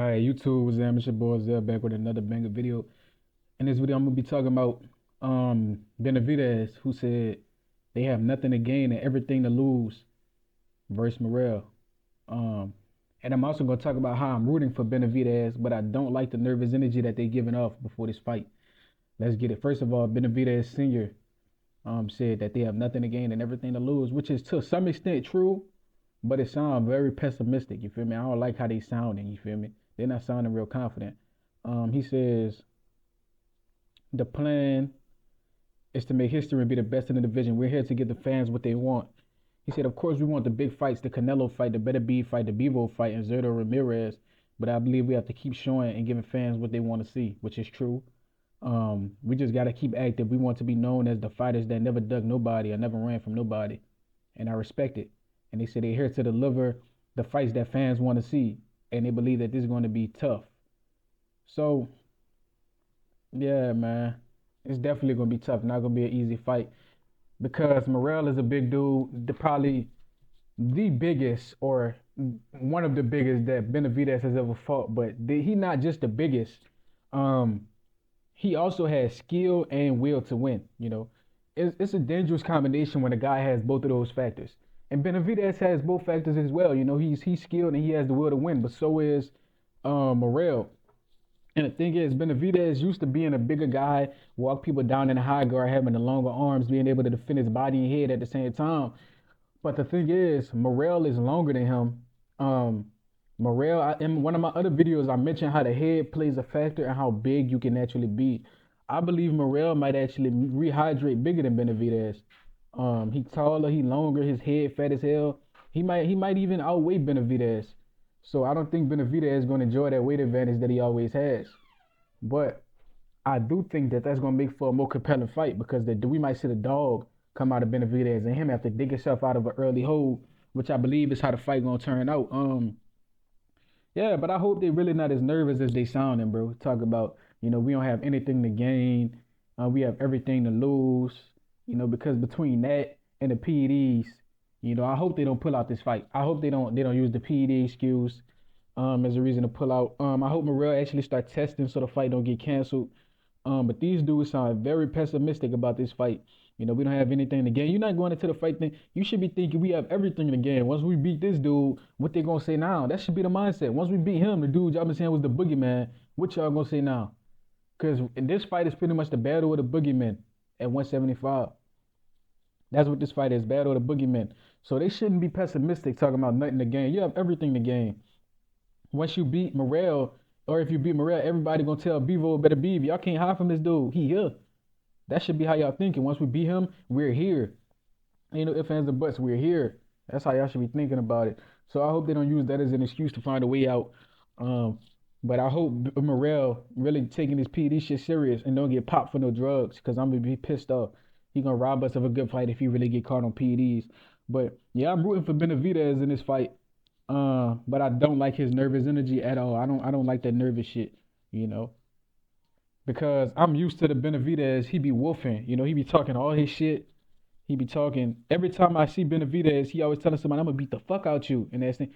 Hi, YouTube, what's up? It's your boy Zell back with another banger video. In this video, I'm gonna be talking about Benavidez, who said they have nothing to gain and everything to lose versus Morrell. Um, and I'm also gonna talk about how I'm rooting for Benavidez, but I don't like the nervous energy that they're giving off before this fight. Let's get it. First of all, Benavidez Sr. Said that they have nothing to gain and everything to lose, which is to some extent true, but it sounds very pessimistic. You feel me? I don't like how they sounding. You feel me? They're not sounding real confident. He says the plan is to make history and be the best in the division. We're here to give the fans what they want. He said, of course, we want the big fights, the Canelo fight, the Benavidez fight, the Bevo fight, and Zerto Ramirez. But I believe we have to keep showing and giving fans what they want to see, which is true. We just got to keep active. We want to be known as the fighters that never dug nobody or never ran from nobody. And I respect it. And they said they're here to deliver the fights that fans want to see. And they believe that this is going to be tough. So, yeah, man, it's definitely going to be tough. Not going to be an easy fight because Morrell is a big dude, probably the biggest or one of the biggest that Benavidez has ever fought. But he not just the biggest. Um, he also has skill and will to win. It's a dangerous combination when a guy has both of those factors. And Benavidez has both factors as well. He's skilled and he has the will to win, but so is Morrell. And the thing is, Benavidez used to being a bigger guy, walk people down in the high guard, having the longer arms, being able to defend his body and head at the same time. But the thing is, Morrell is longer than him. Morrell, in one of my other videos, I mentioned how the head plays a factor and how big you can actually be. I believe Morrell might actually rehydrate bigger than Benavidez. He taller, he longer, his head fat as hell. He might even outweigh Benavidez. So I don't think Benavidez is going to enjoy that weight advantage that he always has. But I do think that that's going to make for a more compelling fight because we might see the dog come out of Benavidez and him have to dig himself out of an early hole, which I believe is how the fight going to turn out. Yeah, but I hope they're really not as nervous as they sounding, bro. Talk about, we don't have anything to gain. We have everything to lose, because between that and the PEDs, I hope they don't pull out this fight. I hope they don't use the PED excuse as a reason to pull out. I hope Morrell actually start testing so the fight don't get canceled. But these dudes sound very pessimistic about this fight. We don't have anything to gain. You're not going into the fight thing. You should be thinking we have everything to gain. Once we beat this dude, what they gonna say now? That should be the mindset. Once we beat him, the dude y'all been saying was the boogeyman. What y'all gonna say now? Because this fight is pretty much the battle of the boogeyman at 175. That's what this fight is, battle of the boogeyman. So they shouldn't be pessimistic talking about nothing to gain. You have everything to gain. Once you beat Morrell, or if you beat Morrell, everybody gonna tell Bevo better be. Y'all can't hide from this dude. He here. That should be how y'all thinking. Once we beat him, we're here. Ain't no ifs, ands, or buts. We're here. That's how y'all should be thinking about it. So I hope they don't use that as an excuse to find a way out. But I hope Morrell really taking this PD shit serious and don't get popped for no drugs because I'm gonna be pissed off. He gonna rob us of a good fight if he really get caught on PEDs. But yeah, I'm rooting for Benavidez in this fight. But I don't like his nervous energy at all. I don't like that nervous shit, you know. Because I'm used to the Benavidez, he be wolfing, he be talking all his shit. He be talking every time I see Benavidez, he always telling somebody, I'm gonna beat the fuck out you. And that's thing.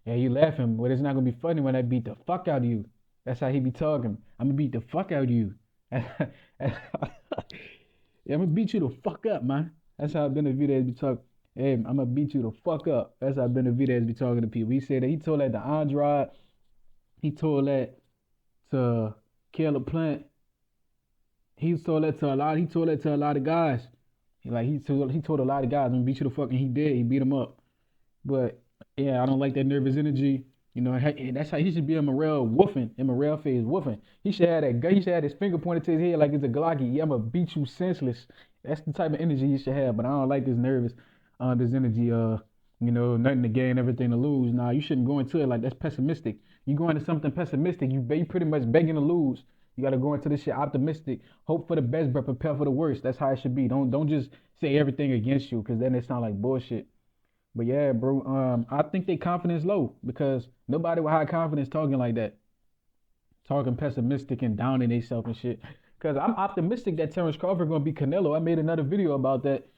Yeah, you laughing, but it's not gonna be funny when I beat the fuck out of you. That's how he be talking. I'm gonna beat the fuck out of you. Yeah, I'm gonna beat you the fuck up, man. That's how Benavidez be talking. Hey, I'm gonna beat you the fuck up. That's how Benavidez be talking to people. He said that he told that to Andrade. He told that to Caleb Plant. He told that to a lot. He told that to a lot of guys. He told a lot of guys, I'm gonna beat you the fuck, and he did. He beat him up. But yeah, I don't like that nervous energy. That's how he should be in Morrell woofing. In Morrell face woofing. He should have that. He should have his finger pointed to his head like it's a Glocky. Yeah, I'm gonna beat you senseless. That's the type of energy he should have. But I don't like this nervous, this energy. Nothing to gain, everything to lose. Nah, you shouldn't go into it like that's pessimistic. You go into something pessimistic, you pretty much begging to lose. You gotta go into this shit optimistic. Hope for the best, but prepare for the worst. That's how it should be. Don't just say everything against you, because then it sound like bullshit. But yeah, bro, I think they confidence low because nobody with high confidence talking like that, talking pessimistic and downing themselves and shit. Because I'm optimistic that Terrence Crawford gonna be Canelo. I made another video about that,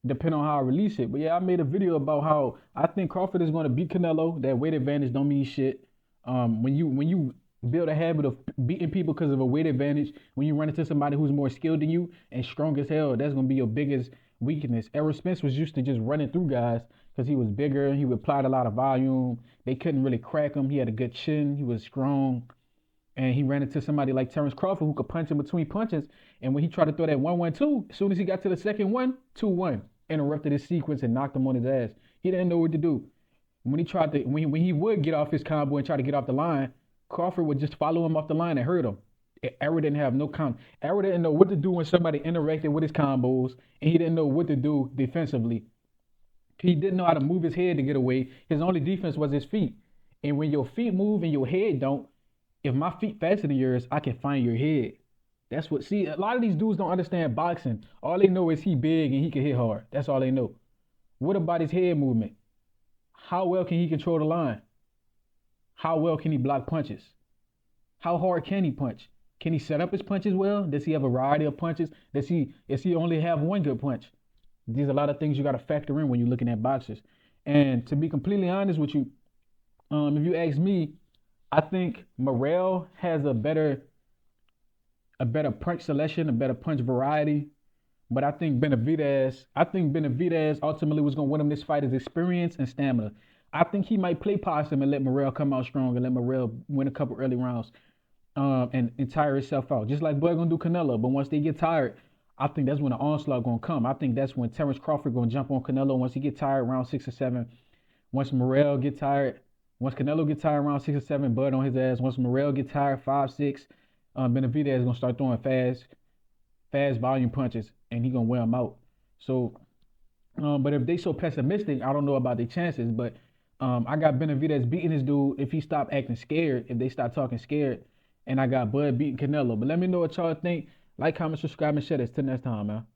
depending on how I release it. But yeah, I made a video about how I think Crawford is gonna beat Canelo. That weight advantage don't mean shit. When you build a habit of beating people because of a weight advantage, when you run into somebody who's more skilled than you and strong as hell, that's gonna be your biggest weakness. Errol Spence was used to just running through guys because he was bigger. He applied a lot of volume. They couldn't really crack him. He had a good chin. He was strong. And he ran into somebody like Terrence Crawford who could punch in between punches. And when he tried to throw that 1-1-2, as soon as he got to the second one, 2-1, interrupted his sequence and knocked him on his ass. He didn't know what to do. When he tried to, when he would get off his combo and try to get off the line, Crawford would just follow him off the line and hurt him. Errol didn't have no Errol didn't know what to do when somebody interacted with his combos, and he didn't know what to do defensively. He didn't know how to move his head to get away. His only defense was his feet. And when your feet move and your head don't, if my feet faster than yours, I can find your head. That's what. See, a lot of these dudes don't understand boxing. All they know is he big and he can hit hard. That's all they know. What about his head movement? How well can he control the line? How well can he block punches? How hard can he punch? Can he set up his punches well? Does he have a variety of punches? Does he only have one good punch? These are a lot of things you got to factor in when you're looking at boxers. And to be completely honest with you, if you ask me, I think Morrell has a better punch selection, a better punch variety. But I think Benavidez ultimately was gonna win him this fight is experience and stamina. I think he might play possum and let Morrell come out strong and let Morrell win a couple early rounds, and tire himself out. Just like Bud gonna do Canelo. But once they get tired, I think that's when the onslaught gonna come. I think that's when Terrence Crawford gonna jump on Canelo once he get tired, round 6 or 7. Once Morrell get tired, once Canelo get tired around 6 or 7, Bud on his ass. Once Morrell get tired, 5, 6, Benavidez is gonna start throwing fast volume punches, and he gonna wear them out. So, but if they so pessimistic, I don't know about their chances. But I got Benavidez beating this dude if he stop acting scared, if they start talking scared, and I got Bud beating Canelo. But let me know what y'all think. Like, comment, subscribe, and share this. Till next time, man.